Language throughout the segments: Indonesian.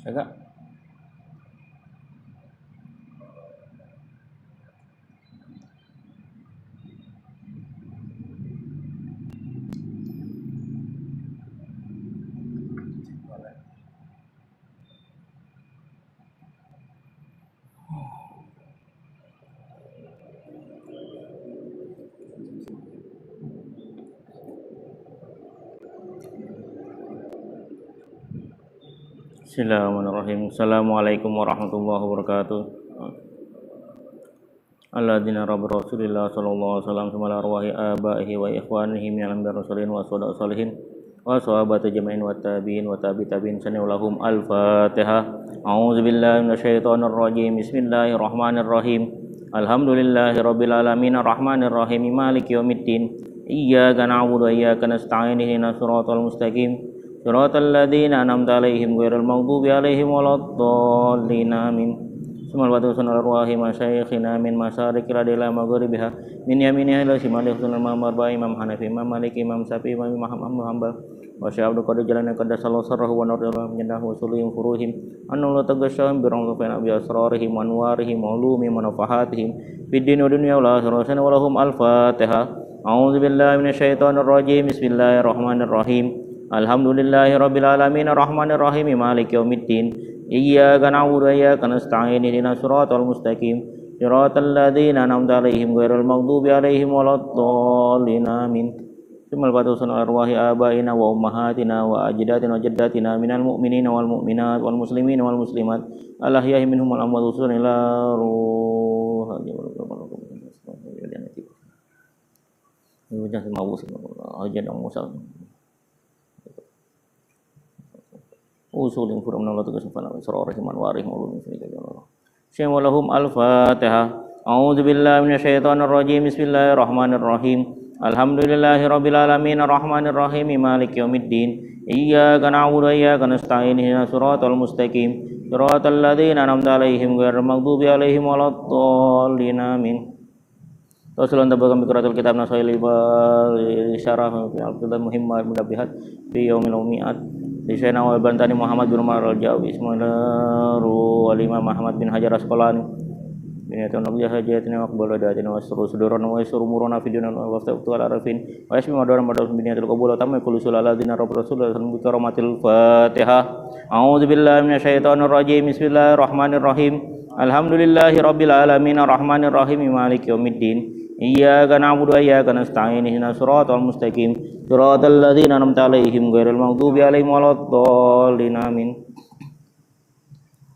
Agak. Bismillahirrahmanirrahim. Assalamualaikum warahmatullahi wabarakatuh. Alladzina rabbi Rasulillah sallallahu alaihi wasallam sumala arwahi abaihi wa ikhwanihi minal anbiya'i rasulin wa salihin wa sahabati jama'in wa tabi'in wa tabi'in sanawlahum al-Fatihah. A'udzubillahi minasyaitonir rajim. Bismillahirrahmanirrahim. Alhamdulillahirabbil alamin arrahmanir rahim maliki yaumiddin. Iyyaka na'budu wa iyyaka nasta'in ihdinas siratal mustaqim. Siratal ladzina an'amta 'alaihim ghairil maghdubi 'alaihim waladdallin. Amin. Sumal batu sunal arwahi masyayikhina min masarikil adila maghribiha min yaminiha ila shimali sunal mamar ba Imam Hanafi Imam Maliki Imam Syafi'i Imam Ahmad Hanbal wa Syaikhul Qadir Jalani qaddasallahu sirrahu wa nurul minnahu wa sulihim furuhim annahu la tagashahum bi rangqafin abi asrarihim wa anwarihim wa ulumihim wa nafahatihim fid din wa dunya wal akhirati wa lahum al-Fatihah. A'udzu billahi minasyaitonir rajim. Bismillahirrahmanirrahim. Alhamdulillahirabbil alamin arrahmanir rahim maliki yaumiddin. Iyyaka na'budu wa iyyaka nasta'in ihdinas siratal mustaqim siratal ladzina an'amta 'alaihim ghairil maghdubi 'alaihim waladdallin. Amin. Sumal batusun arwahi abaina wa ummahatina wa ajdatina wa jaddatina minal mu'minina wal mu'minat wal muslimina wal muslimat al ahya'i minhum wal amwat usul ila ruh. Usulin furum nang tugas fana surah man warih ulum syawalahum al-Fatihah. A'udzu billahi minasyaitonir rajim. Bismillahirrahmanirrahim. Alhamdulillahirabbil alamin arrahmanir rahim maliki yaumiddin. Iyyaka na'budu wa iyyaka nasta'in ihdinas siratal mustaqim siratal ladzina an'amta 'alaihim ghairil maghdubi 'alaihim waladdallin. Amin. Rasulullah tabaqam biqiratul kitab nasaili wa syarah al-qidam muhimmat mudabihat fi yaumil umiat di Sayyidina wa Bantani Muhammad bin Umar al-Jawi Ismailaru wal Imam Ahmad bin Hajar Asqalani binatun nabiy hajatina maqbala datina wasru suduran wa yasru muruna fi dunya wa waftu al-arafin wa yasmi madaran madar binatul qabul tamma kullu sulalatina rasulullah sallallahu alaihi wasallam. Fatihah. A'udzu billahi minasyaitonir rajim. Bismillahirrahmanirrahim. Alhamdulillahirabbil alamin arrahmanir rahim maliki yaumiddin. Iyyaka na'budu wa iyyaka nasta'in ihdinas siratal mustaqim siratal ladzina an'amta 'alaihim ghairil maghdubi 'alaihim waladdallin. Amin.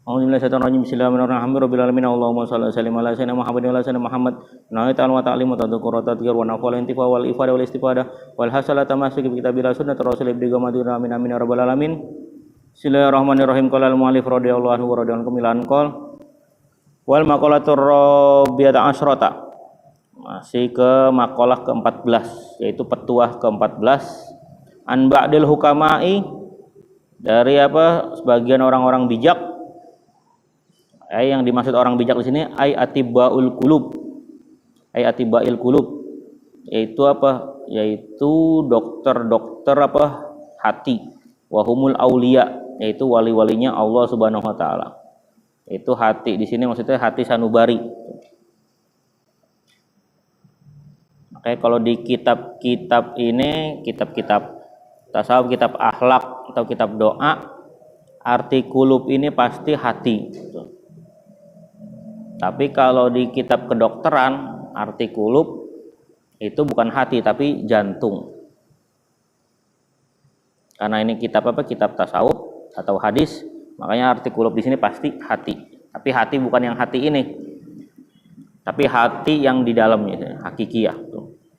A'udzu billahi minasyaitonir rajim. Bismillahirrahmanirrahim. Rabbil alamin Allahumma shalli wa sallim ala sayyidina Muhammadin wa ala sayyidina Muhammad. Na'ita wa ta'lim wa tadhkur wa tadhkir wa nafal intifa wal ifada wal istifadah wal hasalata masuk bi kitabillah sunnah rasul ibnu gamadun. Amin amin ya rabbal alamin. Bismillahirrahmanirrahim. Qala al-mu'allif radhiyallahu anhu wa radhiyallahu kamilan qol wal maqalatur rabi'ata asyrata. Masih ke makalah ke-14 yaitu petuah ke-14 an ba'dil hukama'i dari sebagian orang-orang bijak. Yang dimaksud orang bijak di sini atibaul qulub. Atibail qulub yaitu yaitu dokter-dokter hati. Wahumul auliya yaitu wali-walinya Allah Subhanahu wa taala. Itu hati di sini maksudnya hati sanubari. Makanya kalau di kitab-kitab ini, kitab-kitab tasawuf, kitab akhlak atau kitab doa, arti kulub ini pasti hati. Tapi kalau di kitab kedokteran, arti kulub itu bukan hati tapi jantung. Karena ini kitab kitab tasawuf atau hadis, makanya arti kulub di sini pasti hati. Tapi hati bukan yang hati ini, tapi hati yang di dalamnya, hakikiyah,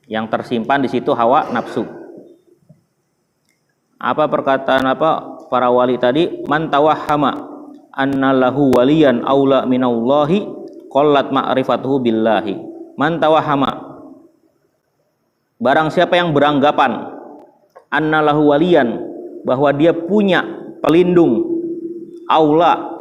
yang tersimpan di situ hawa nafsu. Apa perkataan para wali tadi? Man tawahhama anna lahu waliyan aula minallahi qallat ma'rifatuhu billahi. Man tawahhama, barang siapa yang beranggapan anna lahu waliyan, bahwa dia punya pelindung, aula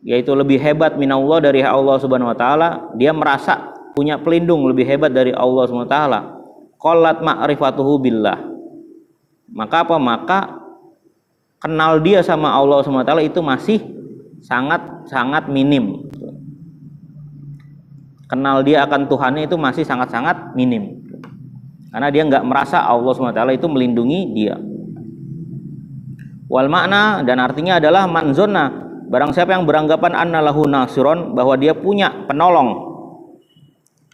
yaitu lebih hebat minallah dari Allah Subhanahu wa taala, dia merasa punya pelindung lebih hebat dari Allah Subhanahu wa taala. Qallat ma'rifatuhu billah. Maka kenal dia sama Allah SWT itu masih sangat minim. Kenal dia akan Tuhannya itu masih sangat minim. Karena dia nggak merasa Allah SWT itu melindungi dia. Wal makna, dan artinya adalah manzona, barang siapa yang beranggapan annalahu nasiron, bahwa dia punya penolong,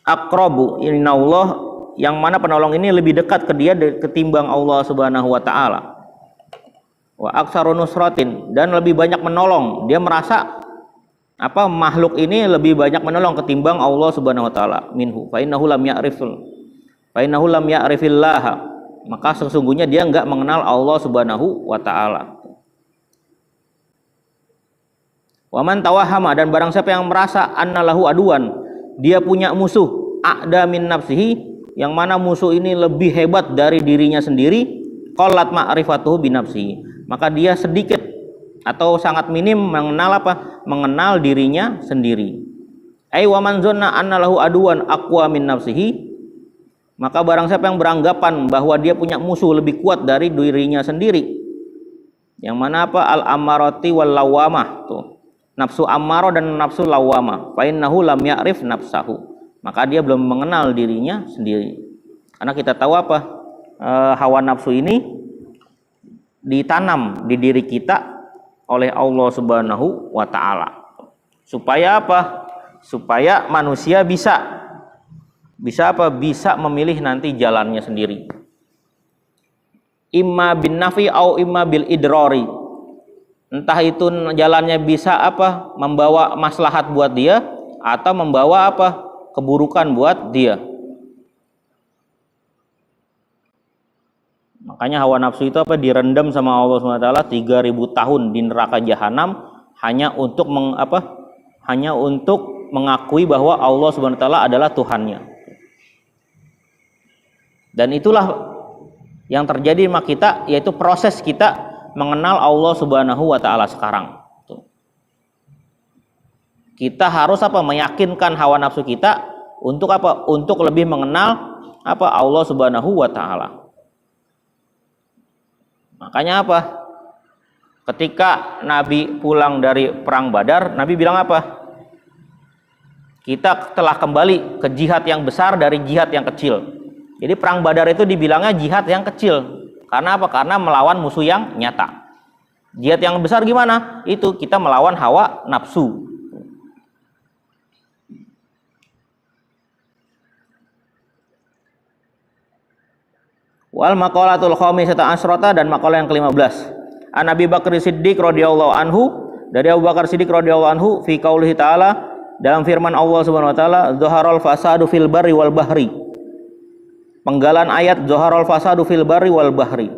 aqrabu innaullah, yang mana penolong ini lebih dekat ke dia ketimbang Allah Subhanahu wa taala. Wa aktsaru nusratin, dan lebih banyak menolong. Dia merasa makhluk ini lebih banyak menolong ketimbang Allah Subhanahu wa taala. Minhu fa innahu lam ya'rifillah, maka sesungguhnya dia enggak mengenal Allah Subhanahu wa taala. Wa man tawahhama, dan barang siapa yang merasa annalahu aduan, dia punya musuh, a'da min nafsihi, yang mana musuh ini lebih hebat dari dirinya sendiri, qallat ma'rifatuhu bi nafsihi, maka dia sedikit atau sangat minim mengenal dirinya sendiri. Ai wa man zanna annalahu aduan aqwa min nafsihi, maka barang siapa yang beranggapan bahwa dia punya musuh lebih kuat dari dirinya sendiri, yang mana al-ammarati wal lawamah, tuh nafsu ammarah dan nafsu lawamah, fa innahu lam ya'rif nafsahu, maka dia belum mengenal dirinya sendiri. Karena kita tahu hawa nafsu ini ditanam di diri kita oleh Allah Subhanahu wa taala. Supaya supaya manusia bisa memilih nanti jalannya sendiri. Imma bin nafi au imma bil idrari. Entah itu jalannya bisa membawa maslahat buat dia atau membawa keburukan buat dia. Makanya hawa nafsu itu direndam sama Allah SWT 3000 tahun di neraka jahanam hanya untuk mengakui bahwa Allah SWT adalah Tuhannya. Dan itulah yang terjadi sama kita, yaitu proses kita mengenal Allah Subhanahu wa taala sekarang. Kita harus meyakinkan hawa nafsu kita untuk untuk lebih mengenal Allah Subhanahu wa taala. Makanya ketika Nabi pulang dari perang Badar, Nabi bilang kita telah kembali ke jihad yang besar dari jihad yang kecil. Jadi perang Badar itu dibilangnya jihad yang kecil. Karena Karena melawan musuh yang nyata. Jihad yang besar gimana? Itu kita melawan hawa nafsu. Wal maqalatul khamisata asyrata, dan maqalah yang ke-15. An Abi Bakar Siddiq radhiyallahu anhu, dari Abu Bakar Siddiq radhiyallahu anhu, fi qaulihi ta'ala, dalam firman Allah Subhanahu wa taala, zaharal fasadu fil barri wal bahri. Penggalan ayat zaharal fasadu fil barri wal bahri.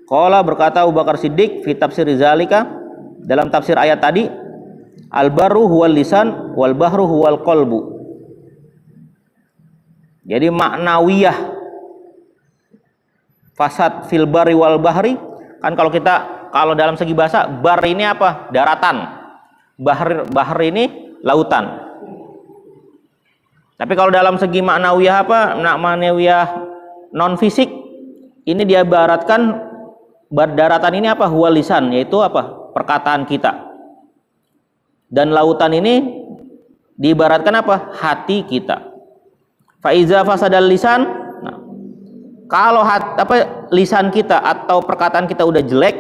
Qala, berkata Abu Bakar Siddiq fi tafsir zalika, dalam tafsir ayat tadi, al barru huwal lisan wal bahru huwal qalbu. Jadi maknawiyah fasad fil barri wal bahri, kan kalau dalam segi bahasa, bar ini daratan, bahr ini lautan. Tapi kalau dalam segi maknawiyah maknawiyah non fisik, ini diibaratkan daratan ini huwal lisan, yaitu perkataan kita, dan lautan ini diibaratkan hati kita. Fa iza fasadal lisan, kalau lisan kita atau perkataan kita udah jelek,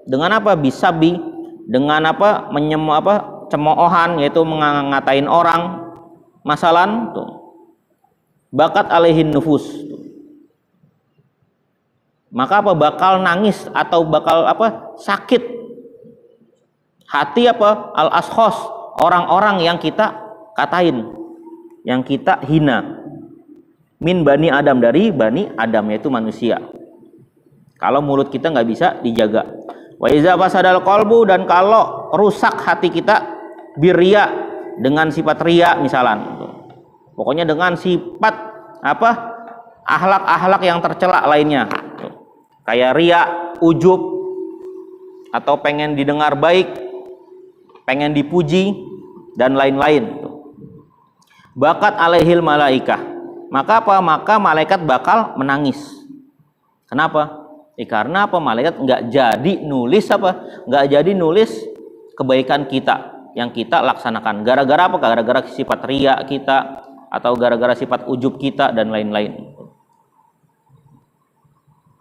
dengan bisabi, dengan cemoohan, yaitu ngatain orang, masalan bakat alaihin nufus, maka bakal nangis atau bakal sakit hati al ashos, orang-orang yang kita katain, yang kita hina, min bani Adam, dari bani Adam, yaitu manusia. Kalau mulut kita nggak bisa dijaga. Wa iza fasadal qalbu, dan kalau rusak hati kita birria, dengan sifat ria misalan, pokoknya dengan sifat akhlak-akhlak yang tercela lainnya, kayak ria, ujub, atau pengen didengar baik, pengen dipuji, dan lain-lain. Bakat alaihil malaikah, maka malaikat bakal menangis. Kenapa? Karena apa? Malaikat nggak jadi nulis apa? Nggak jadi nulis kebaikan kita yang kita laksanakan. Gara-gara apa? Gara-gara sifat riya kita atau gara-gara sifat ujub kita dan lain-lain.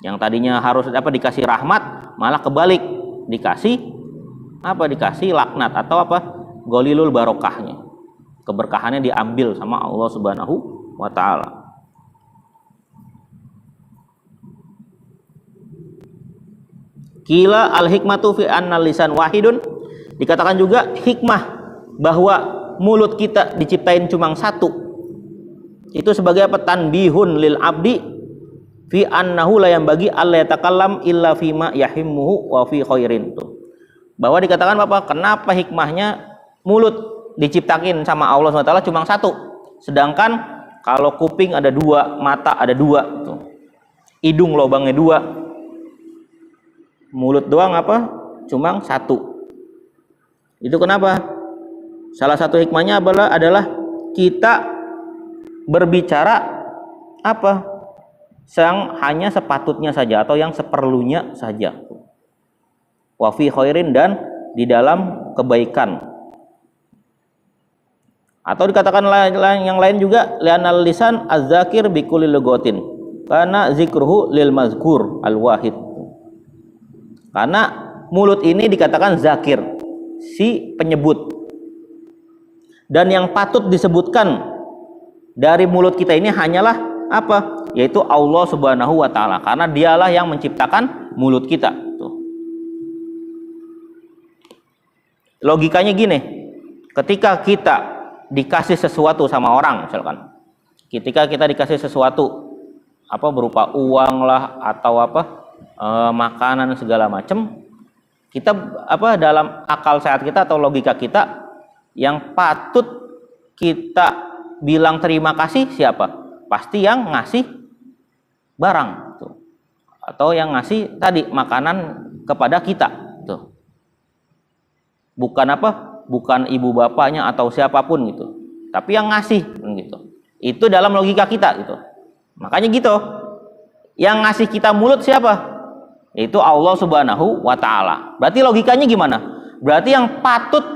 Yang tadinya harus dikasih rahmat, malah kebalik, dikasih laknat atau golilul barokahnya, keberkahannya diambil sama Allah Subhanahu wa Ta'ala. Kila al hikmatu fi annal lisan wahidun, dikatakan juga hikmah bahwa mulut kita diciptain cuma satu itu sebagai tanbihun lil abdi fi annahu la yanbaghi alla yatakallam illa fima yahimmuhu wa fi khairin. Bahwa dikatakan kenapa hikmahnya mulut diciptakin sama Allah SWT cuma satu, sedangkan kalau kuping ada dua, mata ada dua, hidung lubangnya dua, mulut doang cuma satu. Itu kenapa? Salah satu hikmahnya adalah kita berbicara yang hanya sepatutnya saja atau yang seperlunya saja. Wa fi khairin, dan di dalam kebaikan. Atau dikatakan yang lain juga, li'anal lisan az-zakir bi kulli lugatin karena zikruhu lil mazkur al wahid. Karena mulut ini dikatakan zakir, si penyebut, dan yang patut disebutkan dari mulut kita ini hanyalah yaitu Allah Subhanahu wa Ta'ala, karena dialah yang menciptakan mulut kita. Logikanya gini, ketika kita dikasih sesuatu sama orang, misalkan ketika kita dikasih sesuatu berupa uang lah atau makanan segala macam, kita dalam akal sehat kita atau logika kita yang patut kita bilang terima kasih siapa? Pasti yang ngasih barang atau yang ngasih tadi makanan kepada kita tuh. Bukan ibu bapaknya atau siapapun gitu, tapi yang ngasih gitu. Itu dalam logika kita gitu. Makanya gitu, yang ngasih kita mulut siapa? Itu Allah Subhanahu wa Ta'ala. Berarti logikanya gimana? Berarti yang patut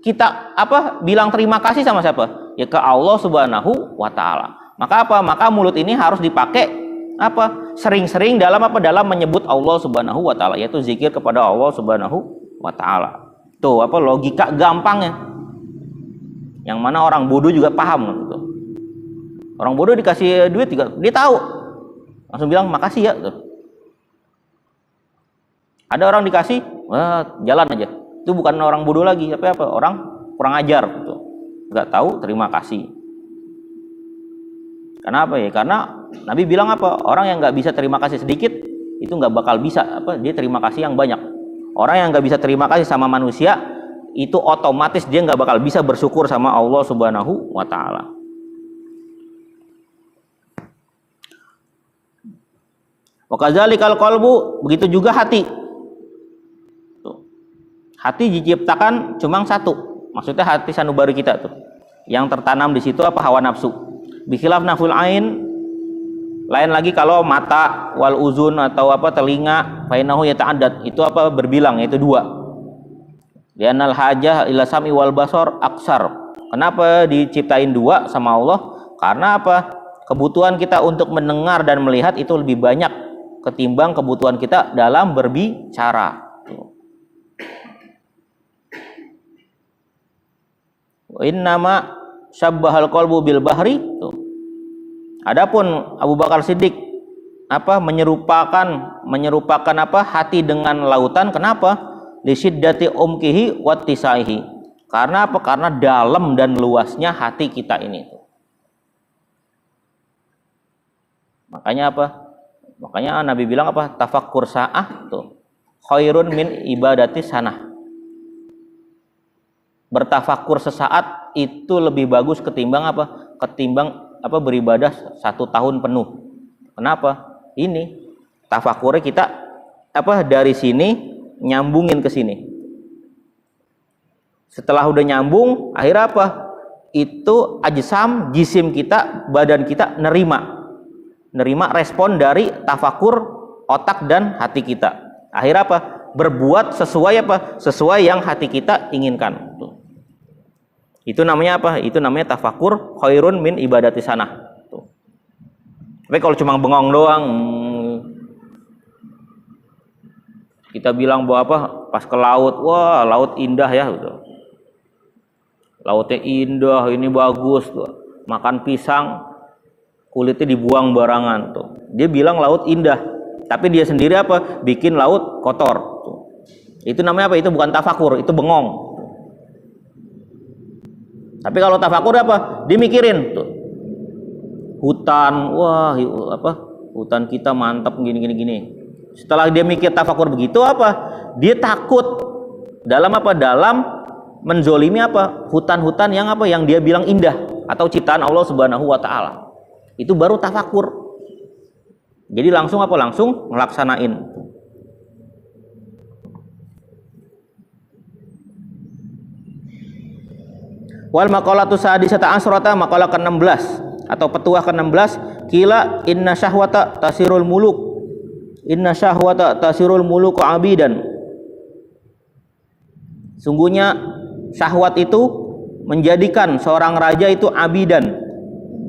kita bilang terima kasih sama siapa? Ya ke Allah Subhanahu wa Ta'ala. Maka maka mulut ini harus dipakai sering-sering dalam menyebut Allah Subhanahu wa Ta'ala, yaitu zikir kepada Allah Subhanahu wa Ta'ala. Tuh logika gampangnya, yang mana orang bodoh juga paham gitu. Orang bodoh dikasih duit juga dia tahu, langsung bilang makasih ya tuh. Ada orang dikasih, jalan aja. Itu bukan orang bodoh lagi, tapi orang kurang ajar gitu. Nggak tahu terima kasih. Kenapa ya? Karena Nabi bilang orang yang nggak bisa terima kasih sedikit itu nggak bakal bisa dia terima kasih yang banyak. Orang yang nggak bisa terima kasih sama manusia itu otomatis dia nggak bakal bisa bersyukur sama Allah Subhanahu wa Ta'ala. Wa kadzalikal qalbu, begitu juga hati. Hati diciptakan cuma satu, maksudnya hati sanubari kita tuh. Yang tertanam di situ hawa nafsu. Bikhilaf nafsul ain, lain lagi kalau mata wal uzun atau telinga, fainahu yata'addad, itu berbilang, yaitu dua. Li'annal hajah ila sam'i wal basar aksar. Kenapa diciptain dua sama Allah? Karena kebutuhan kita untuk mendengar dan melihat itu lebih banyak ketimbang kebutuhan kita dalam berbicara. Innama syabbahal qalbu bil bahri. Adapun Abu Bakar Siddiq menyerupakan hati dengan lautan. Kenapa? Li syiddati umkihi wattisaihi. Karena Karena dalam dan luasnya hati kita ini. Makanya Makanya Nabi bilang tafakkur sa'ah khairun min ibadati sanah. Bertafakur sesaat itu lebih bagus ketimbang beribadah 1 tahun penuh. Kenapa? Ini tafakurnya kita dari sini nyambungin ke sini. Setelah udah nyambung, akhirnya itu ajsam, jisim kita, badan kita nerima respon dari tafakur otak dan hati kita. Akhirnya apa? Berbuat sesuai apa? Sesuai yang hati kita inginkan. Tuh. Itu namanya apa? Itu namanya tafakur khairun min ibadati sanah. Tuh. Tapi kalau cuma bengong doang, kita bilang bahwa apa? Pas ke laut, wah laut indah ya, gitu. Lautnya indah, ini bagus tuh. Makan pisang, kulitnya dibuang barangan tuh. Dia bilang laut indah, tapi dia sendiri apa? Bikin laut kotor. Tuh. Itu namanya apa? Itu bukan tafakur, itu bengong. Tapi kalau tafakur apa? Dia mikirin tuh. Hutan, wah apa? Hutan kita mantap gini. Setelah dia mikir tafakur begitu apa? Dia takut dalam apa? Dalam menzolimi apa? Hutan-hutan yang apa? Yang dia bilang indah atau ciptaan Allah Subhanahu wa taala. Itu baru tafakur. Jadi langsung apa? Langsung melaksanain. Wal maqalatu sadisata asrata, maqalah ke-16 atau petuah ke-16, kila inna syahwata tasirul muluk. Inna syahwata tasirul muluk abidan. Sungguhnya syahwat itu menjadikan seorang raja itu abidan,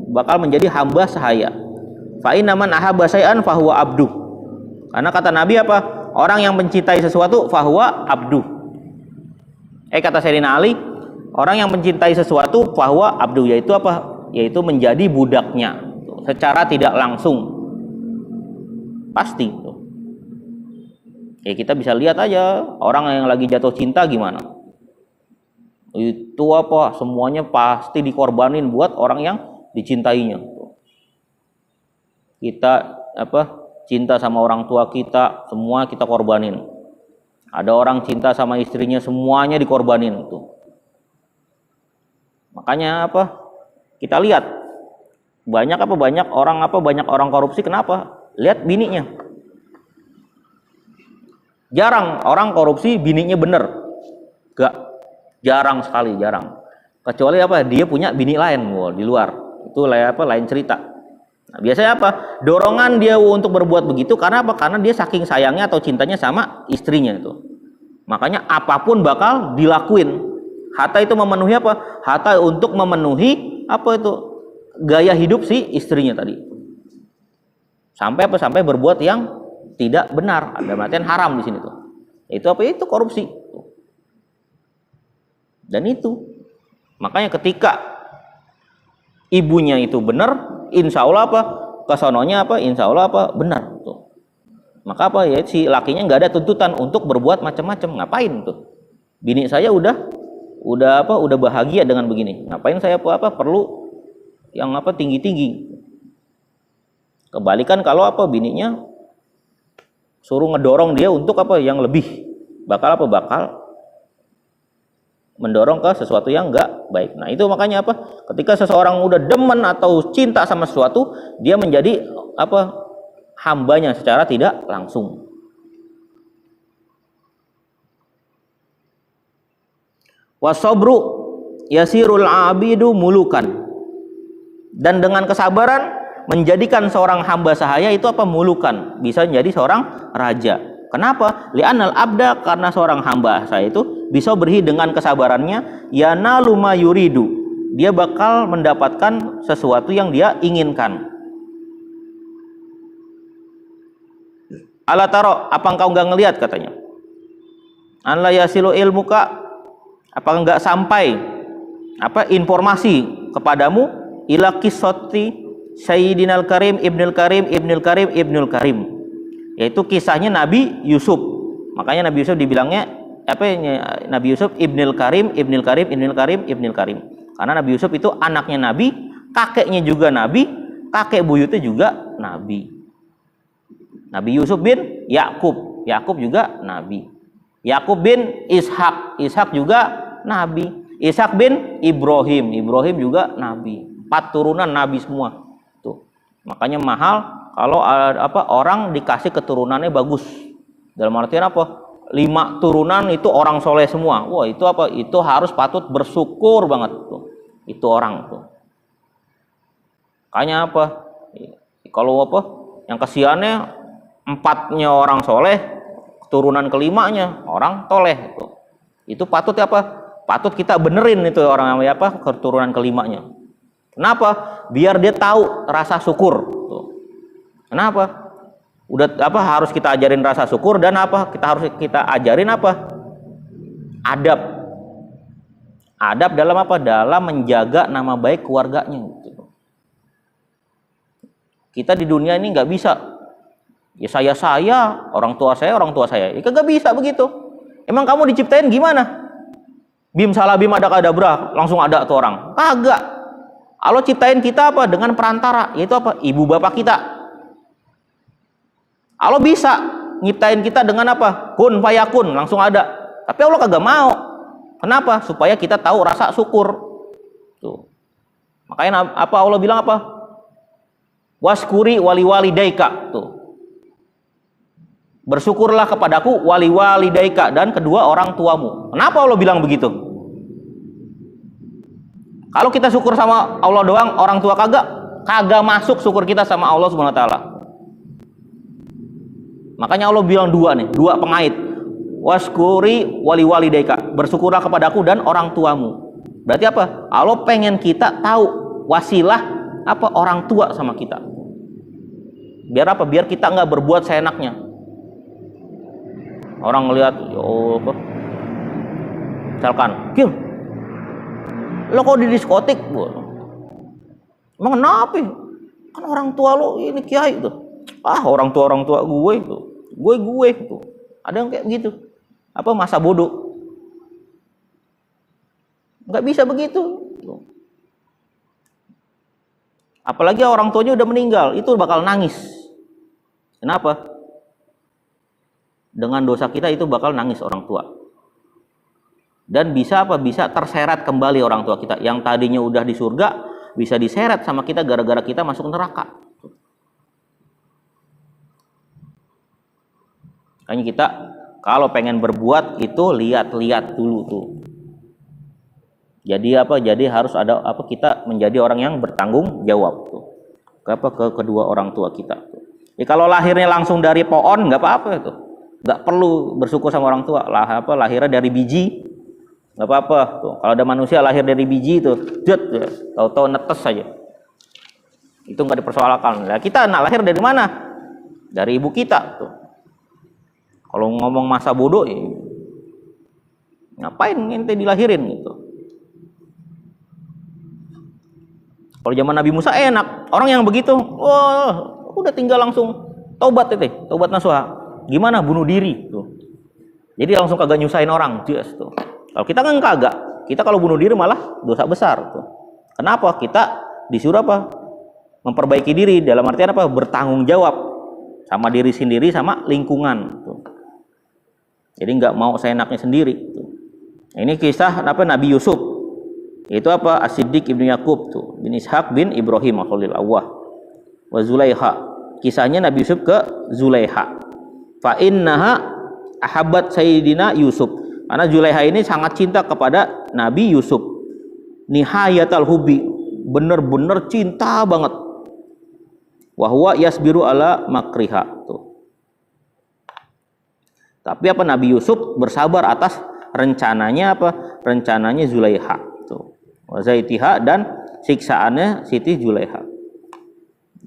bakal menjadi hamba sahaya. Fa inna man ahabba syai'an fahuwa abdu. Karena kata Nabi apa? Orang yang mencintai sesuatu fahuwa abdu. Kata Sayyidina Ali, orang yang mencintai sesuatu fahuwa abdu, yaitu apa? Yaitu menjadi budaknya secara tidak langsung. Pasti. Kita bisa lihat aja orang yang lagi jatuh cinta gimana. Itu apa? Semuanya pasti dikorbanin buat orang yang dicintainya. Kita apa? Cinta sama orang tua kita, semua kita korbanin. Ada orang cinta sama istrinya, semuanya dikorbanin tuh. Makanya apa? Kita lihat banyak orang korupsi. Kenapa? Lihat bininya. Jarang orang korupsi bininya bener. Jarang sekali. Kecuali apa? Dia punya bini lain di luar. Itu lain cerita. Nah, biasanya apa? Dorongan dia untuk berbuat begitu karena apa? Karena dia saking sayangnya atau cintanya sama istrinya itu. Makanya apapun bakal dilakuin. Hatta itu memenuhi apa? Hatta untuk memenuhi apa itu? Gaya hidup si istrinya tadi. Sampai apa? Sampai berbuat yang tidak benar. Ada artian haram di sini tuh. Itu apa? Itu korupsi. Dan itu makanya ketika ibunya itu benar, insya Allah apa? Kesononya apa? Insya Allah apa? Benar tuh. Maka apa ya? Si lakinya nggak ada tuntutan untuk berbuat macam-macam. Ngapain tuh? Bini saya udah bahagia dengan begini. Ngapain saya apa perlu yang apa tinggi-tinggi? Kebalikan kalau apa bininya suruh ngedorong dia untuk apa yang lebih, bakal mendorong ke sesuatu yang enggak baik. Nah itu makanya apa? Ketika seseorang udah demen atau cinta sama sesuatu, dia menjadi apa? Hambanya secara tidak langsung. Wasobru yasirul abidu mulukan. Dan dengan kesabaran menjadikan seorang hamba sahaya itu apa? Mulukan. Bisa menjadi seorang raja. Kenapa? Li'anal abda, karena seorang hamba sahaya itu bisa berhi dengan kesabarannya yanalu ma yuridu. Dia bakal mendapatkan sesuatu yang dia inginkan. Ala taro, apa engkau enggak ngelihat katanya? An la yasilu ilmuka, apa enggak sampai apa informasi kepadamu ila qissati Sayyidinal Karim Ibnul Karim, yaitu kisahnya Nabi Yusuf. Makanya Nabi Yusuf dibilangnya apa? Nabi Yusuf Ibnul Karim. Karena Nabi Yusuf itu anaknya Nabi, kakeknya juga Nabi, kakek buyutnya juga Nabi. Nabi Yusuf bin Yakub juga Nabi. Yakub bin Ishak juga Nabi. Ishak bin Ibrahim juga Nabi. 4 turunan Nabi semua. Tuh. Makanya mahal kalau apa orang dikasih keturunannya bagus. Dalam artian apa? 5 turunan itu orang soleh semua. Wah, itu apa? Itu harus patut bersyukur banget tuh. Itu orang tuh. Makanya apa? Kalau apa? Yang kasihannya empatnya orang soleh, keturunan kelimanya orang toleh. Itu patut apa? Patut kita benerin itu orang apa keturunan kelimanya. Kenapa? Biar dia tahu rasa syukur. Kenapa? Udah apa harus kita ajarin rasa syukur dan apa? Kita ajarin apa? Adab. Adab dalam apa? Dalam menjaga nama baik keluarganya. Kita di dunia ini nggak bisa. Ya saya, orang tua saya. Ya kagak bisa begitu. Emang kamu diciptain gimana? Bim salah bim ada kadabra, langsung ada tuh orang. Kagak. Allah ciptain kita apa? Dengan perantara, yaitu apa? Ibu bapak kita. Allah bisa nyiptain kita dengan apa? Kun fayakun, langsung ada. Tapi Allah kagak mau. Kenapa? Supaya kita tahu rasa syukur. Tuh. Makanya apa Allah bilang apa? Waskuri wali daika. Tuh. Bersyukurlah kepadaku wali daika dan kedua orang tuamu. Kenapa Allah bilang begitu? Kalau kita syukur sama Allah doang, orang tua kagak masuk syukur kita sama Allah Subhanahu wa taala. Makanya Allah bilang dua pengait. Waskuri wali daika, bersyukurlah kepadaku dan orang tuamu. Berarti apa? Allah pengen kita tahu wasilah apa orang tua sama kita. Biar apa? Biar kita nggak berbuat seenaknya. Orang ngelihat, oh apa? Misalkan, Kim, lo kok di diskotik? Emang kenapa? Kan orang tua lo ini kiai tuh. Orang tua gue itu, gue itu. Ada yang kayak gitu. Apa masa bodoh? Nggak bisa begitu. Apalagi orang tuanya udah meninggal, itu bakal nangis. Kenapa? Dengan dosa kita itu bakal nangis orang tua. Dan bisa apa? Bisa terseret kembali orang tua kita. Yang tadinya udah di surga, bisa diseret sama kita gara-gara kita masuk neraka. Makanya kita kalau pengen berbuat itu lihat-lihat dulu tuh. Jadi apa? Jadi harus ada apa? Kita menjadi orang yang bertanggung jawab tuh. Ke kedua orang tua kita tuh. Ya, kalau lahirnya langsung dari pohon nggak apa-apa itu. Nggak perlu bersyukur sama orang tua. Lahirnya dari biji nggak apa-apa tuh. Kalau ada manusia lahir dari biji tuh, tahu-tahu netes saja. Itu nggak dipersoalkan. Nah, kita anak lahir dari mana? Dari ibu kita tuh. Kalau ngomong masa bodoh, ngapain ente dilahirin gitu? Kalau zaman Nabi Musa enak, orang yang begitu, wah, udah tinggal langsung taubat taubat nasuha. Gimana bunuh diri tuh. Jadi langsung kagak nyusahin orang, tuh. Kalau kita kan kagak. Kita kalau bunuh diri malah dosa besar tuh. Kenapa? Kita disuruh apa? Memperbaiki diri dalam artian apa? Bertanggung jawab sama diri sendiri sama lingkungan tuh. Jadi nggak mau seenaknya sendiri tuh. Ini kisah apa Nabi Yusuf. Itu apa? As-Siddiq ibnu Yakub tuh, bin Ishaq bin Ibrahim Khalil Allah. Wa Zulaiha. Kisahnya Nabi Yusuf ke Zulaiha. Fa innaha ahabbat sayyidina Yusuf. Karena Zulaiha ini sangat cinta kepada Nabi Yusuf. Nihayatal hubbi, bener-bener cinta banget. Wa huwa yasbiru ala makriha tuh. Tapi apa Nabi Yusuf bersabar atas rencananya apa? Rencananya Zulaiha tuh. Wa zaitiha dan siksaannya Siti Zulaiha.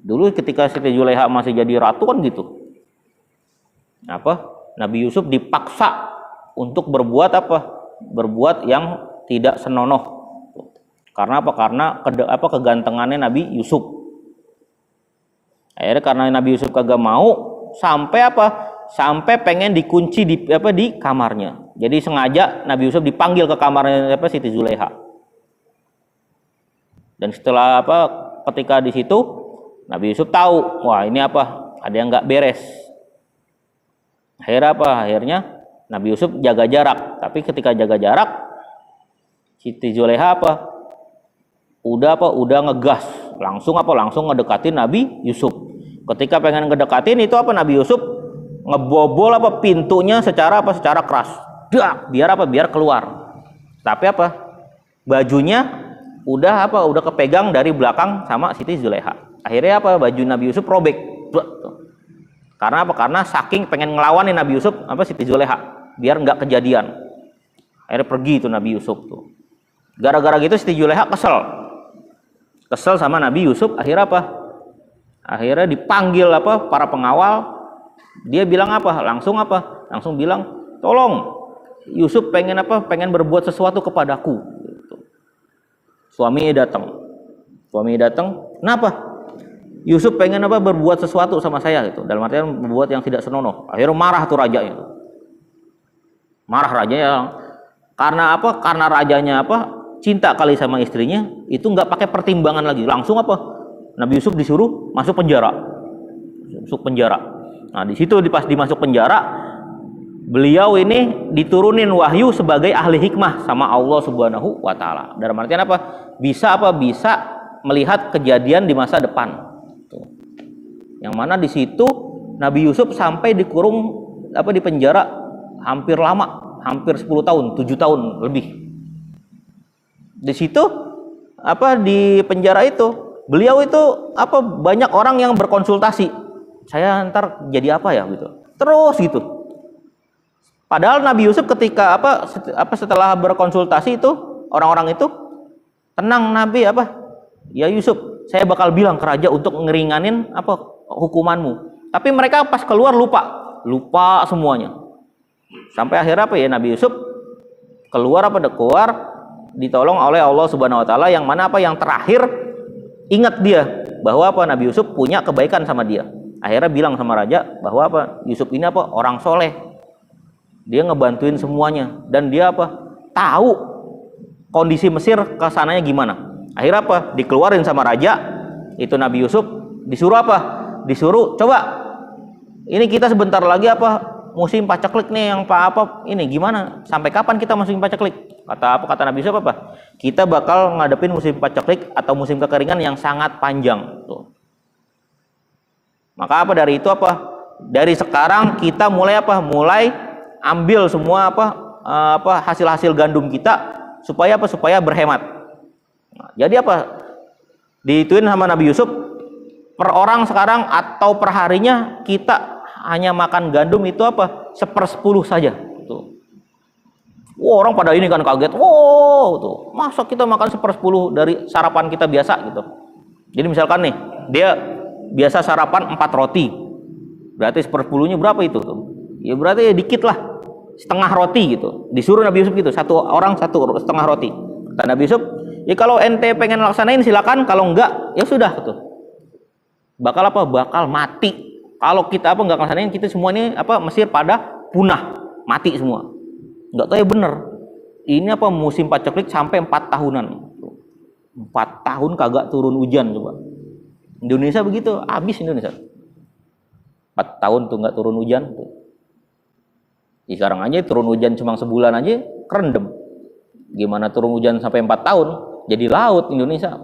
Dulu ketika Siti Zulaiha masih jadi ratu kan gitu. Apa? Nabi Yusuf dipaksa untuk berbuat apa? Berbuat yang tidak senonoh. Karena apa? Karena kegantengannya Nabi Yusuf. Akhirnya karena Nabi Yusuf kagak mau, sampai apa? Sampai pengen dikunci di kamarnya. Jadi sengaja Nabi Yusuf dipanggil ke kamarnya Siti Zulaiha. Dan setelah ketika di situ Nabi Yusuf tahu, wah ini apa? Ada yang nggak beres. Akhirnya Nabi Yusuf jaga jarak. Tapi ketika jaga jarak, Siti Zulaiha udah ngegas, langsung ngedekatin Nabi Yusuf. Ketika pengen ngedekatin itu Nabi Yusuf ngebobol pintunya secara keras. Biar keluar. Tapi bajunya udah kepegang dari belakang sama Siti Zulaiha. Akhirnya baju Nabi Yusuf robek. Karena apa? Karena saking pengen ngelawanin Nabi Yusuf, Siti Zulekha, biar nggak kejadian. Akhirnya pergi itu Nabi Yusuf tuh. Gara-gara gitu Siti Zulekha kesel sama Nabi Yusuf. Akhirnya apa? Akhirnya dipanggil para pengawal. Dia bilang langsung bilang, tolong, Yusuf pengen berbuat sesuatu kepadaku. Gitu. Suaminya datang. Kenapa? Yusuf pengen berbuat sesuatu sama saya gitu. Dalam artian berbuat yang tidak senonoh. Akhirnya marah tuh rajanya. Marah rajanya. Karena apa? Karena rajanya cinta kali sama istrinya, itu nggak pakai pertimbangan lagi. Langsung Nabi Yusuf disuruh masuk penjara. Nah, di situ pas dimasuk penjara, beliau ini diturunin wahyu sebagai ahli hikmah sama Allah Subhanahu wa taala. Dalam artian Bisa melihat kejadian di masa depan. Yang mana di situ Nabi Yusuf sampai dikurung di penjara hampir lama, hampir 10 tahun, 7 tahun lebih. Di situ di penjara itu beliau itu banyak orang yang berkonsultasi, saya ntar jadi apa ya gitu, terus gitu. Padahal Nabi Yusuf ketika setelah berkonsultasi itu orang-orang itu, tenang Nabi, ya Yusuf, saya bakal bilang ke raja untuk ngeringanin hukumanmu. Tapi mereka pas keluar lupa semuanya. Sampai akhirnya Nabi Yusuf keluar ditolong oleh Allah Subhanahu wa taala, yang mana yang terakhir ingat dia bahwa Nabi Yusuf punya kebaikan sama dia. Akhirnya bilang sama raja bahwa Yusuf ini orang soleh. Dia ngebantuin semuanya dan dia tahu kondisi Mesir kesananya gimana. Akhirnya dikeluarin sama raja. Itu Nabi Yusuf disuruh Disuruh coba ini kita sebentar lagi musim paceklik nih, yang ini gimana? Sampai kapan kita musim paceklik? Kata Nabi Yusuf kita bakal ngadepin musim paceklik atau musim kekeringan yang sangat panjang tuh. Maka dari itu dari sekarang kita mulai mulai ambil semua hasil-hasil gandum kita supaya berhemat. Nah, jadi diituin sama Nabi Yusuf, per orang sekarang atau per harinya kita hanya makan gandum itu 1/10 saja tuh. Wah, orang pada ini kan kaget. Wow, tuh. Masa kita makan 1/10 dari sarapan kita biasa gitu. Jadi misalkan nih, dia biasa sarapan 4 roti. Berarti 1/10-nya berapa itu tuh? Ya berarti dikit lah. Setengah roti gitu. Disuruh Nabi Yusuf gitu, satu orang 1 setengah roti. Kata Nabi Yusuf, ya kalau ente pengen laksanain silakan, kalau enggak ya sudah gitu. Bakal mati. Kalau kita nggak laksanain, kita semua ini Mesir pada punah, mati semua. Nggak tahu ya bener. Ini musim paceklik sampai 4 tahunan. 4 tahun kagak turun hujan coba. Indonesia begitu, habis Indonesia. 4 tahun tuh nggak turun hujan tuh. Sekarang aja turun hujan cuma sebulan aja kerendam. Gimana turun hujan sampai 4 tahun? Jadi laut Indonesia.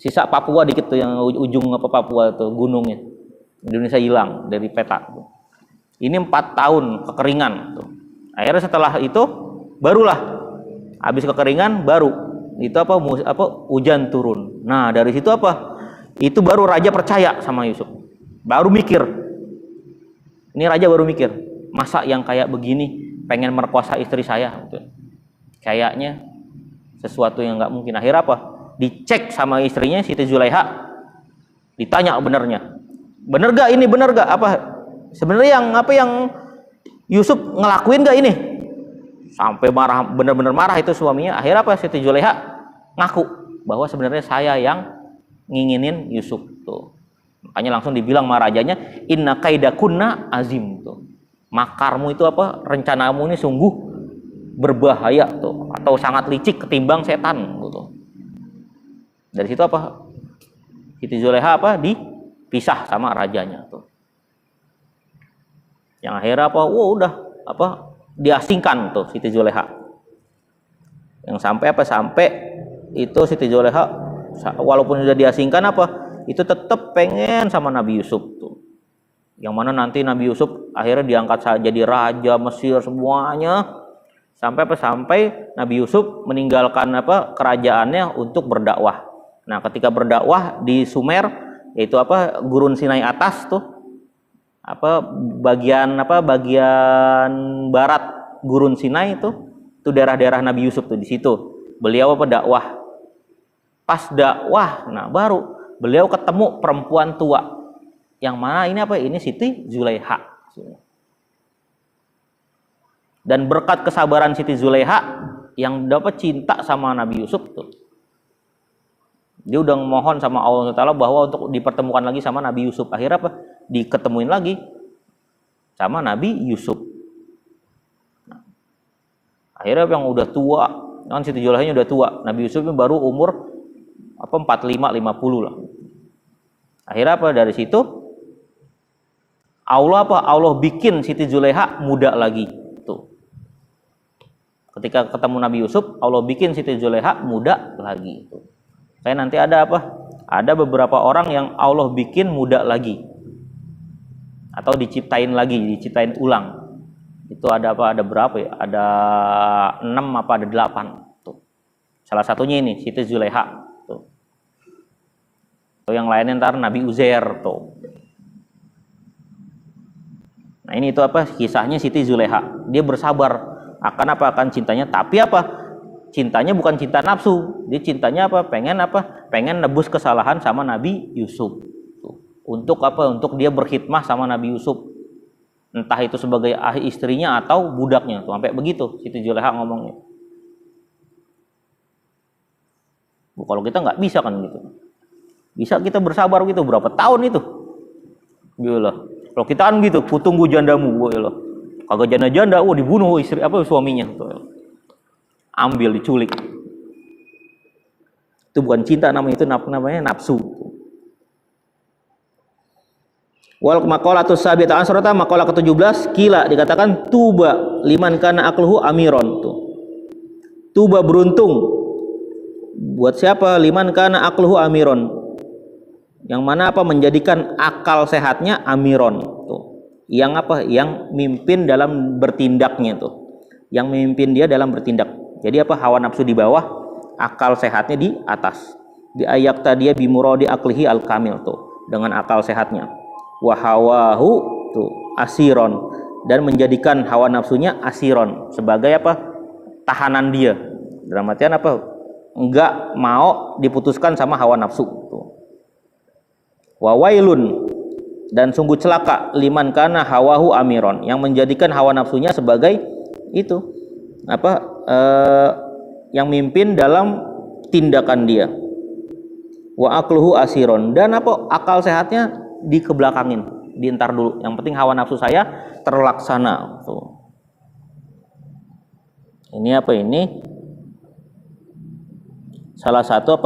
Sisa Papua dikit tuh, yang ujung Papua tuh gunungnya. Indonesia hilang dari peta. Ini 4 tahun kekeringan tuh. Akhirnya setelah itu barulah habis kekeringan baru itu hujan turun. Nah, dari situ itu baru raja percaya sama Yusuf. Baru mikir. Ini raja baru mikir, masa yang kayak begini pengen merkosa istri saya gitu. Kayaknya sesuatu yang nggak mungkin. Akhirnya dicek sama istrinya Siti Zulekha, ditanya benernya, bener gak ini, bener gak sebenarnya yang Yusuf ngelakuin gak ini? Sampai marah, bener-bener marah itu suaminya. Akhirnya Siti Zulekha ngaku bahwa sebenarnya saya yang nginginin Yusuf tuh. Makanya langsung dibilang sama rajanya, inna kaidakunna azim tuh. Makarmu itu rencanamu ini sungguh berbahaya tuh, atau sangat licik ketimbang setan gitu. Dari situ Siti Zulekha dipisah sama rajanya tuh. Yang akhirnya udah diasingkan tuh Siti Zulekha. Yang sampai itu Siti Zulekha walaupun sudah diasingkan itu tetap pengen sama Nabi Yusuf tuh. Yang mana nanti Nabi Yusuf akhirnya diangkat jadi raja Mesir semuanya. Sampai Nabi Yusuf meninggalkan kerajaannya untuk berdakwah. Nah, ketika berdakwah di Sumer, yaitu gurun Sinai atas tuh, bagian barat Gurun Sinai itu daerah-daerah Nabi Yusuf tuh di situ. Beliau dakwah. Pas dakwah, nah baru beliau ketemu perempuan tua. Yang mana ini Siti Zulaiha. Dan berkat kesabaran Siti Zulaiha yang dapat cinta sama Nabi Yusuf tuh. Dia udah mohon sama Allah Taala bahwa untuk dipertemukan lagi sama Nabi Yusuf. Akhirnya diketemuin lagi sama Nabi Yusuf. Nah, akhirnya yang udah tua, kan Siti Zulaihanya udah tua. Nabi Yusuf baru umur 45 50 lah. Akhirnya dari situ Allah bikin Siti Zulaiha muda lagi. Tuh. Ketika ketemu Nabi Yusuf, Allah bikin Siti Zulaiha muda lagi. Tuh. Kayak nanti ada Ada beberapa orang yang Allah bikin muda lagi. Atau diciptain ulang. Itu ada berapa ya? Ada 6 ada 8. Tuh. Salah satunya ini Siti Zulaiha. Tuh. Tuh yang lainnya ntar Nabi Uzair tuh. Nah ini kisahnya Siti Zulaiha. Dia bersabar akan cintanya, tapi cintanya bukan cinta nafsu. Dia cintanya pengen nebus kesalahan sama Nabi Yusuf. Untuk Untuk dia berkhidmah sama Nabi Yusuf. Entah itu sebagai istrinya atau budaknya. Tuh, sampai begitu Siti Zulaiha ngomongnya. Kalau kita nggak bisa kan gitu. Bisa kita bersabar gitu berapa tahun itu? Gila. Kalau kita kan gitu, kutunggu jandamu, gila. Kagak janda-janda, dibunuh istri suaminya. Ambil, diculik. Itu bukan cinta namanya nafsu. Wal maqalatus sabita asrata, maqalah ke-17, kila dikatakan tuba liman kana aqluhu amiron tuh. Tuba beruntung buat siapa? Liman kana aqluhu amiron. Yang mana menjadikan akal sehatnya amiron tuh. Yang mimpin dalam bertindaknya tuh. Yang mimpin dia dalam bertindak. Jadi hawa nafsu di bawah, akal sehatnya di atas. Di ayak tadi bimuradi aklihi al kamil tuh, dengan akal sehatnya. Wa hawahu tuh asiron, dan menjadikan hawa nafsunya asiron sebagai tahanan dia. Dalam artian enggak mau diputuskan sama hawa nafsu tuh. Wa wailun, dan sungguh celaka liman kana hawahu amiron, yang menjadikan hawa nafsunya sebagai itu yang mimpin dalam tindakan dia. Wa aqluhu asiron, dan akal sehatnya dikebelakangin, dientar dulu. Yang penting hawa nafsu saya terlaksana. Tuh. Ini ini salah satu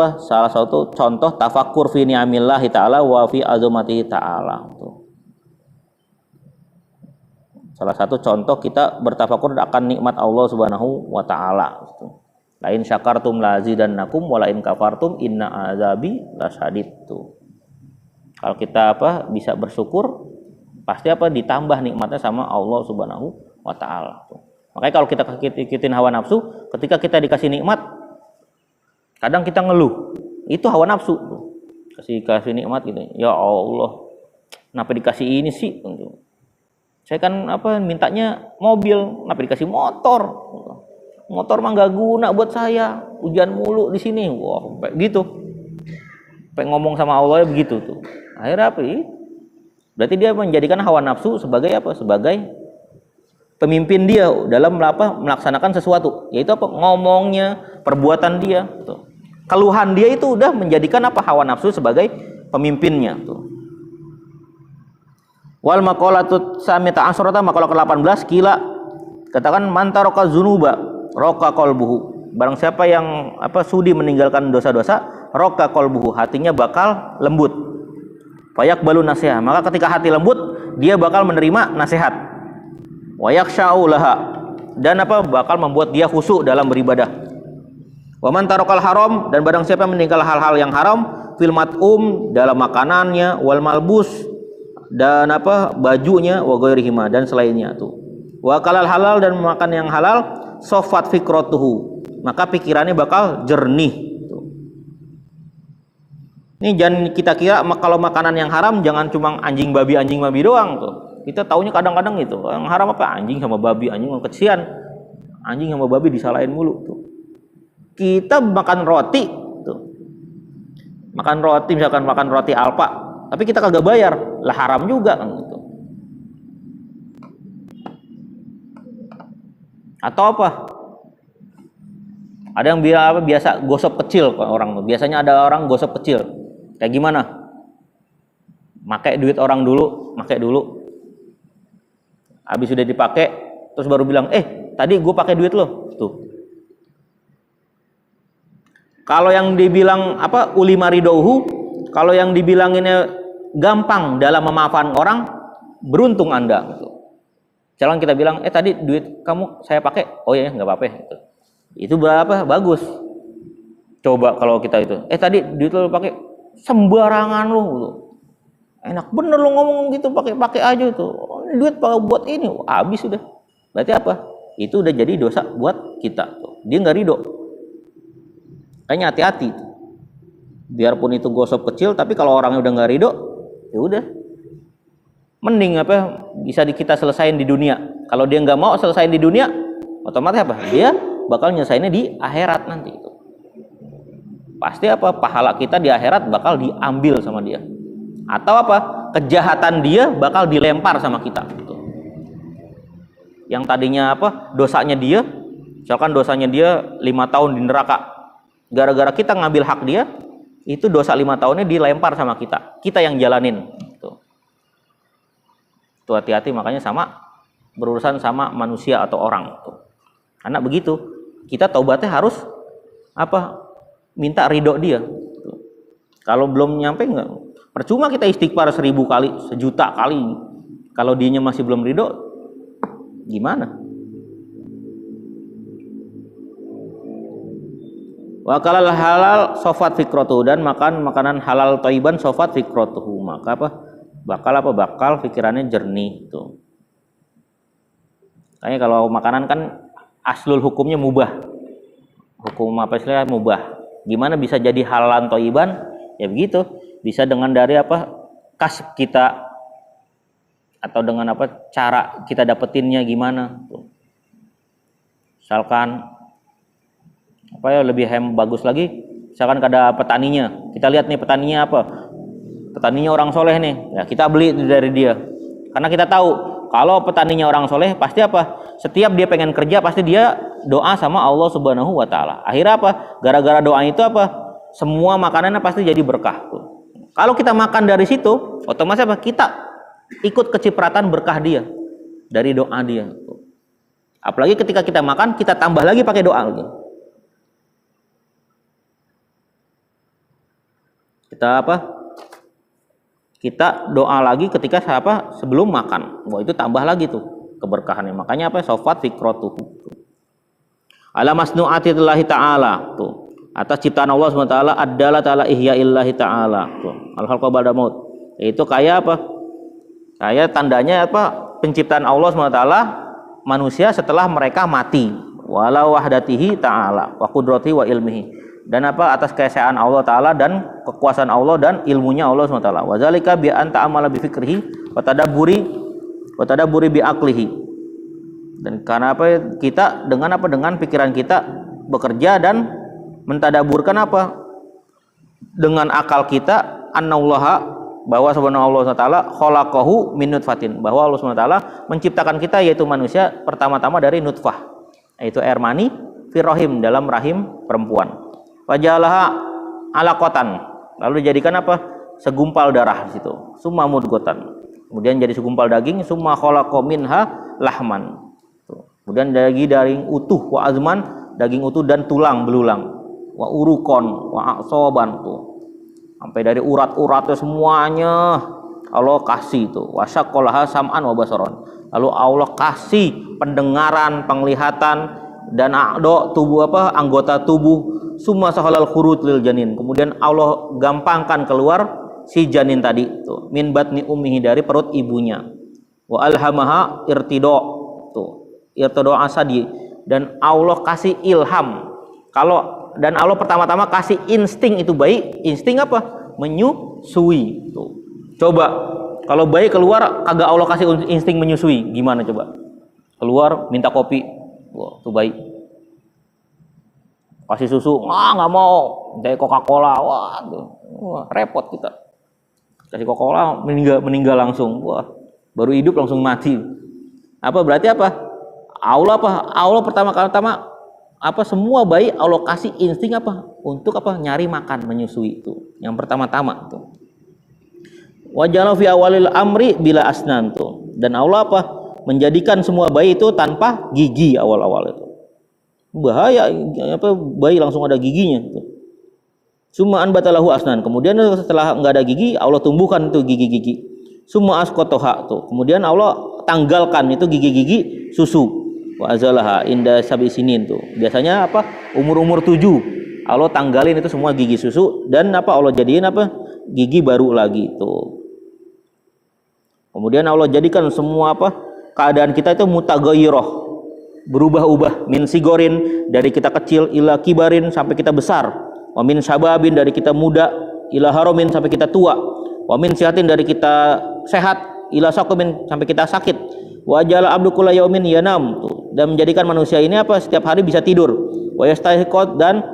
contoh tafakkur fi ni'amillahi ta'ala wa fi azamatihi ta'ala. Tuh. Salah satu contoh kita bertafakur akan nikmat Allah Subhanahu wa taala. Tuh. Lain syakartum lazidannakum wa lain kafartum inna azabi lasyadid. Tuh. Kalau kita bisa bersyukur, pasti ditambah nikmatnya sama Allah Subhanahu wa taala. Makanya kalau kita ikutin hawa nafsu, ketika kita dikasih nikmat, kadang kita ngeluh. Itu hawa nafsu. Kasih nikmat gitu. Ya Allah, kenapa dikasih ini sih? Saya kan mintanya mobil, kenapa dikasih motor? Motor mah nggak guna buat saya. Hujan mulu di sini. Wah, gitu. Pengen ngomong sama Allah begitu tuh. Akhirnya berarti dia menjadikan hawa nafsu sebagai sebagai pemimpin dia dalam melaksanakan sesuatu, yaitu ngomongnya, perbuatan dia tuh. Keluhan dia itu udah menjadikan hawa nafsu sebagai pemimpinnya tuh. Wal maqalatut samita asrata, maqalah ke-18, kila katakan mantaroka zunuba roka qalbuhu. Barang siapa yang sudi meninggalkan dosa-dosa, roka qalbuhu, hatinya bakal lembut. Fayak balu nasihat, maka ketika hati lembut dia bakal menerima nasihat. Wayak sya'ulaha, dan bakal membuat dia khusyuk dalam beribadah. Waman tarokal haram, dan barang siapa meninggal hal-hal yang haram, fil mat'um, dalam makanannya, wal malbus, dan bajunya, wa ghairihima, dan selainnya tuh. Wa kalal halal, dan makan yang halal, sofat fikratuhu, maka pikirannya bakal jernih. Ini jangan kita kira kalau makanan yang haram jangan cuma anjing babi doang tuh. Kita taunya kadang-kadang gitu, yang haram apa? Anjing sama babi, anjing sama kesian. Anjing sama babi disalahin mulu tuh. Kita makan roti tuh. Makan roti, misalkan makan roti Alfa, tapi kita kagak bayar, lah haram juga kan gitu. Atau apa? Ada yang bilang apa, biasa gosok kecil orang tuh. Biasanya ada orang gosok kecil. Kayak gimana? Pakai duit orang dulu, pakai dulu. Habis sudah dipakai, terus baru bilang, tadi gue pakai duit lo. Tuh. Kalau yang dibilang apa, uli maridohu, kalau yang dibilanginnya gampang dalam memaafkan orang, beruntung Anda. Gitu. Jangan kita bilang, tadi duit kamu saya pakai, oh ya nggak apa-apa. Gitu. Itu berapa? Bagus. Coba kalau kita itu, tadi duit lo pakai, sembarangan lo. Gitu. Enak bener lo ngomong gitu, pakai aja tuh. Duit buat ini, habis sudah. Berarti apa? Itu udah jadi dosa buat kita. Tuh. Dia nggak ridho. Kayaknya hati-hati. Biarpun itu gosok kecil, tapi kalau orangnya udah nggak ridho, ya udah. Mending apa? Bisa kita selesain di dunia. Kalau dia nggak mau selesain di dunia, otomatis apa? Dia bakal nyelesainnya di akhirat nanti. Pasti apa? Pahala kita di akhirat bakal diambil sama dia. Atau apa? Kejahatan dia bakal dilempar sama kita. Yang tadinya apa? Dosanya dia, misalkan dosanya dia 5 tahun di neraka. Gara-gara kita ngambil hak dia, itu dosa 5 tahunnya dilempar sama kita. Kita yang jalanin. Tuh hati-hati, makanya sama berurusan sama manusia atau orang. Karena begitu, kita taubatnya harus apa? Minta ridho dia. Kalau belum nyampe nggak, percuma kita istighfar 1000 kali, 1.000.000 kali. Kalau dianya masih belum ridho, gimana? Wa kalal halal sofat fikrotuhu, dan makan makanan halal thayyiban sofat fikrotuhu, maka apa? Bakal pikirannya jernih tuh. Kayaknya kalau makanan kan aslul hukumnya mubah. Hukum apa istilahnya mubah. Gimana bisa jadi halalan thayyiban? Ya begitu. Bisa dengan dari apa? Kasb kita, atau dengan apa? Cara kita dapetinnya gimana tuh. Misalkan apa ya, lebih bagus lagi, misalkan ada petaninya, kita lihat nih petaninya apa, petaninya orang soleh nih, ya kita beli dari dia, karena kita tahu kalau petaninya orang soleh pasti apa, setiap dia pengen kerja pasti dia doa sama Allah Subhanahu Wa Taala. Akhirnya apa, gara-gara doa itu apa, semua makanannya pasti jadi berkah. Kalau kita makan dari situ, otomatis apa, kita ikut kecipratan berkah dia dari doa dia. Apalagi ketika kita makan, kita tambah lagi pakai doa lagi. Kita apa? Kita doa lagi ketika apa? Sebelum makan. Wah, itu tambah lagi tuh keberkahannya. Makanya apa? Sofat fikrotuhu. Ala masnu'atillahi ta'ala tuh. Atas ciptaan Allah SWT adalah ta'ala ihya'illahi ta'ala tuh. Al-khalqa ba'da maut. Itu kayak apa? Kayak tandanya apa? Penciptaan Allah SWT manusia setelah mereka mati. Walau wahdatihi ta'ala wa qudratihi wa ilmihi. Dan apa, atas keesaan Allah Ta'ala dan kekuasaan Allah dan ilmunya Allah SWT. Wazalika bi anta amala bi fikrihi wa tadabburi bi aqlihi. Dan karena apa, kita dengan apa, dengan pikiran kita bekerja dan mentadaburkan apa, dengan akal kita, annallaha, bahwa sebenarnya Allah SWT khalaqahu min nutfatin, bahwa Allah SWT menciptakan kita yaitu manusia pertama-tama dari nutfah, yaitu air mani firrohim, dalam rahim perempuan. Wajalaha alaqatan, lalu dijadikan apa, segumpal darah di situ, summa mudghatan, kemudian jadi segumpal daging, summa khalaqa minha lahman, kemudian daging utuh, wa azman, daging utuh dan tulang belulang, wa urukon, wa aqsaban tuh, sampai dari urat-uratnya semuanya Allah kasih itu, wa syaqqalaha sam'an wa basaron, lalu Allah kasih pendengaran, penglihatan dan tubuh apa, anggota tubuh, summa sahalal khurut lil janin, kemudian Allah gampangkan keluar si janin tadi tuh, min batni ummihi, dari perut ibunya, wa alhamaha irtido tuh, irtido asadi, dan Allah kasih ilham, dan Allah pertama-tama kasih insting itu baik, insting apa, menyusui tuh. Coba Kalau bayi keluar kagak Allah kasih insting menyusui, gimana coba? Keluar minta kopi, wah tuh bayi. Kasih susu, nggak mau. Dari Coca-Cola, wah repot kita. Kasih Coca-Cola meninggal langsung, wah baru hidup langsung mati. Apa berarti apa? Allah pertama apa semua bayi Allah kasih insting apa? Untuk apa? Nyari makan, menyusui itu. Yang pertama-tama tuh. Wajalla fi awalil amri bila asnan tuh. Dan Allah apa? Menjadikan semua bayi itu tanpa gigi awal-awal itu. Bahaya apa bayi langsung ada giginya tuh. Summa anbatalahu asnan. Kemudian setelah enggak ada gigi, Allah tumbuhkan itu gigi-gigi. Summa asqataha tuh. Kemudian Allah tanggalkan itu gigi-gigi susu. Wa azalaha inda sabi sinin tuh. Biasanya apa? Umur-umur 7. Allah tanggalin itu semua gigi susu dan apa Allah jadiin apa? Gigi baru lagi tuh. Kemudian Allah jadikan semua apa? Keadaan kita itu mutaghayyirah, berubah-ubah, min sigorin dari kita kecil ila kibarin sampai kita besar, wa min syababin dari kita muda ila haromin sampai kita tua, wa min sihatin dari kita sehat ila sakumin sampai kita sakit, wa jala abdu kulla yaumin yanam tuh. Dan menjadikan manusia ini apa? Setiap hari bisa tidur, wa yastahiqat dan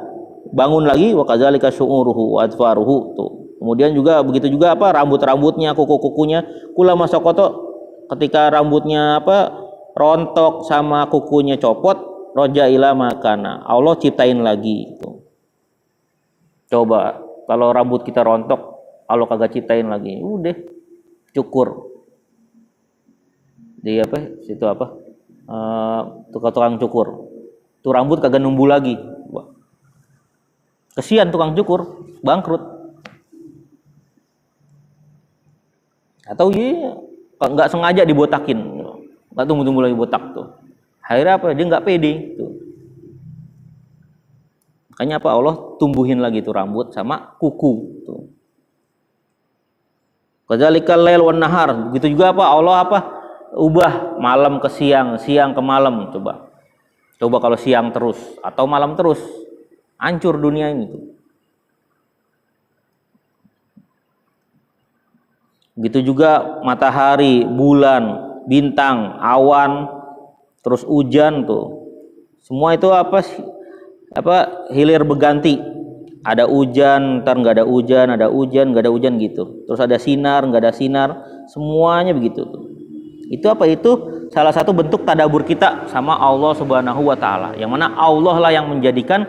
bangun lagi, wa kadzalika syu'uruhu wa adfaruhu tuh. Kemudian juga begitu juga apa? Rambut-rambutnya, kuku-kukunya, kula masakoto ketika rambutnya apa? Rontok sama kukunya copot, roja ila makana. Allah ciptain lagi itu. Coba kalau rambut kita rontok, Allah kagak ciptain lagi. Udah cukur. Di apa? Situ apa? Tukang cukur. Tuh rambut kagak numbuh lagi. Kesian tukang cukur, bangkrut. Atau iya nggak sengaja dibotakin, nggak tunggu lagi botak tuh. Akhirnya apa? Dia nggak pede tuh. Makanya apa? Allah tumbuhin lagi tuh rambut sama kuku tuh. Kadzalikal lail wan nahar. Begitu juga apa? Allah apa? Ubah malam ke siang, siang ke malam. Coba kalau siang terus atau malam terus, hancur dunia ini tuh. Begitu juga matahari, bulan, bintang, awan, terus hujan tuh. Semua itu apa hilir berganti. Ada hujan, ntar nggak ada hujan, ada hujan, nggak ada hujan gitu. Terus ada sinar, nggak ada sinar, semuanya begitu tuh. Itu apa? Itu salah satu bentuk tadabur kita sama Allah Subhanahu wa taala. Yang mana Allah lah yang menjadikan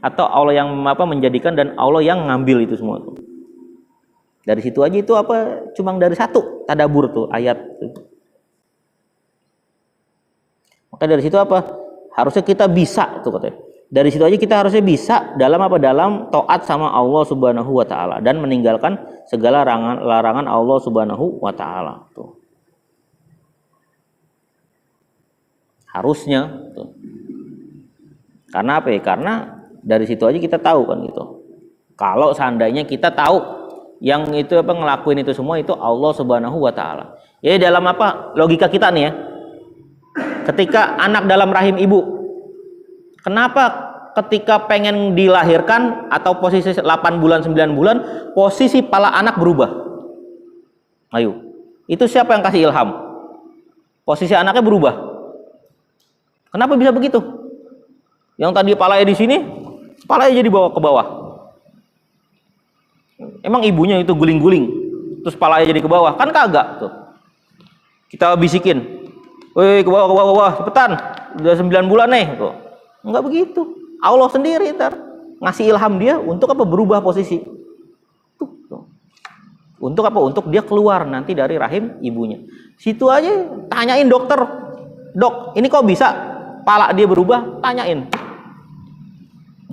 atau Allah yang menjadikan dan Allah yang ngambil itu semua tuh. Dari situ aja itu apa? Cuma dari satu tadabur tuh ayat. Maka dari situ apa? Harusnya kita bisa tuh katanya. Dari situ aja kita harusnya bisa dalam apa? Dalam taat sama Allah Subhanahu wa taala dan meninggalkan segala larangan Allah Subhanahu wa taala tuh. Harusnya tuh. Karena apa ya? Karena dari situ aja kita tahu kan gitu. Kalau seandainya kita tahu yang itu apa ngelakuin itu semua itu Allah Subhanahu wa taala. Ya dalam apa? Logika kita nih ya. Ketika anak dalam rahim ibu, kenapa ketika pengen dilahirkan atau posisi 8 bulan 9 bulan posisi pala anak berubah? Ayo. Itu siapa yang kasih ilham? Posisi anaknya berubah. Kenapa bisa begitu? Yang tadi palanya di sini, palanya jadi bawa ke bawah. Emang ibunya itu guling-guling terus palanya jadi ke bawah? Kan kagak tuh. Kita bisikin, "Woi, ke bawah, cepetan. Udah 9 bulan nih." Tuh. Enggak begitu. Allah sendiri ntar ngasih ilham dia untuk apa? Berubah posisi. Tuh. Untuk apa? Untuk dia keluar nanti dari rahim ibunya. Situ aja tanyain dokter. "Dok, ini kok bisa pala dia berubah?" Tanyain.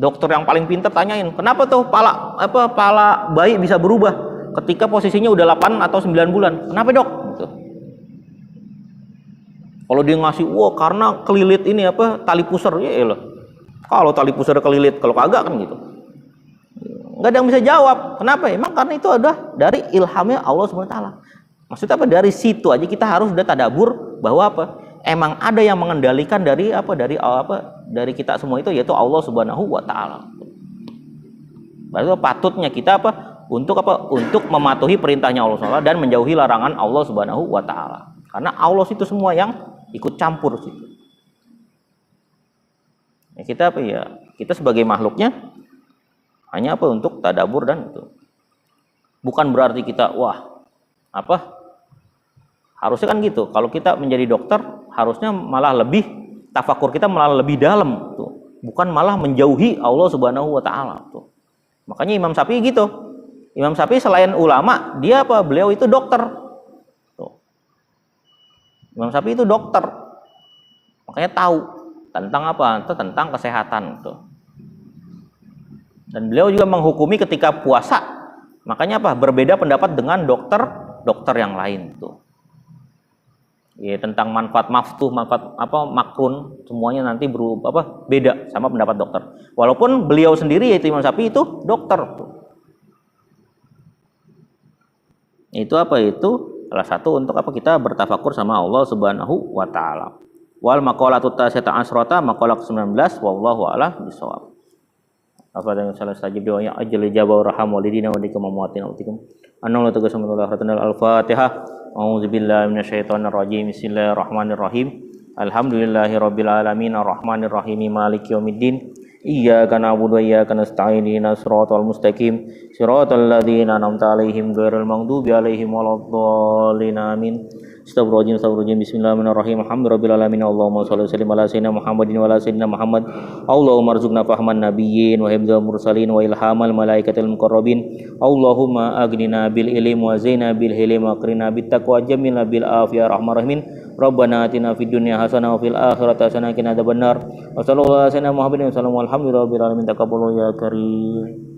Dokter yang paling pintar tanyain, kenapa tuh pala bayi bisa berubah ketika posisinya udah 8 atau 9 bulan? Kenapa dok? Gitu. Kalau dia ngasih, karena kelilit ini tali pusar, ya elah. Kalau tali pusar kelilit, kalau kagak kan gitu. Nggak ada yang bisa jawab. Kenapa? Emang karena itu adalah dari ilhamnya Allah SWT. Maksudnya apa? Dari situ aja kita harus udah tadabur bahwa apa? Emang ada yang mengendalikan dari kita semua itu yaitu Allah Subhanahu wa taala. Berarti patutnya kita Untuk apa? Untuk mematuhi perintahnya Allah SWT dan menjauhi larangan Allah Subhanahu wa taala. Karena Allah itu semua yang ikut campur situ. Ya, kita apa ya? Kita sebagai makhluknya hanya apa? Untuk tadabbur dan itu. Bukan berarti kita apa? Harusnya kan gitu. Kalau kita menjadi dokter, harusnya malah lebih tafakur kita malah lebih dalam tuh. Bukan malah menjauhi Allah Subhanahu wa taala tuh. Makanya Imam Syafi'i gitu. Imam Syafi'i selain ulama, dia apa? Beliau itu dokter. Tuh. Imam Syafi'i itu dokter. Makanya tahu tentang apa? Tentang kesehatan tuh. Dan beliau juga menghukumi ketika puasa. Makanya apa? Berbeda pendapat dengan dokter yang lain tuh. Ya, tentang manfaat maftuh, manfaat apa makrun, semuanya nanti beda sama pendapat dokter. Walaupun beliau sendiri yaitu Imam Syafi'i itu dokter. Itu apa? Itu salah satu untuk apa kita bertafakur sama Allah Subhanahu wa taala. Wal maqalatu tasata asrata maqalah 19 wallahu a'lam bishawab. Apa dengan salah sajib doa yang ajal ijabah raham walidina wa dikum amwatin autikum. Anna la tugasumullah ratanal al-fatihah. A'udzubillahi minasyaitonir rajim. Bismillahirrahmanirrahim. Alhamdulillahirabbil alamin arrahmanirrahim maliki yaumiddin. Iyyaka na'budu wa iyyaka nasta'in ihdinas siratal mustaqim siratal ladzina an'amta 'alaihim ghairil maghdubi 'alaihim waladdallin amin. Astagfirullahaladzim. Bismillahirrahmanirrahim. Alhamdulillahirabbil alamin. Allahumma shalli wa sallim ala sayyidina Muhammadin wa ala sayyidina Muhammad. Allahumma arzuqna fahman nabiyyin wa hifdzal mursalin wa ilhamal malaikatil muqarrabin. Allahumma aghnina bil ilmi wa zina bil hilmi wa akrina bit taqwa jamilna bil afiyah rahman rahimin. Rabbana atina fid dunya hasanah wa fil akhirati hasanah wa qina adzabannar. Wa sallallahu ala sayyidina Muhammadin wa sallam. Alhamdulillahirabbil alamin. Taqabbalallahu ya karim.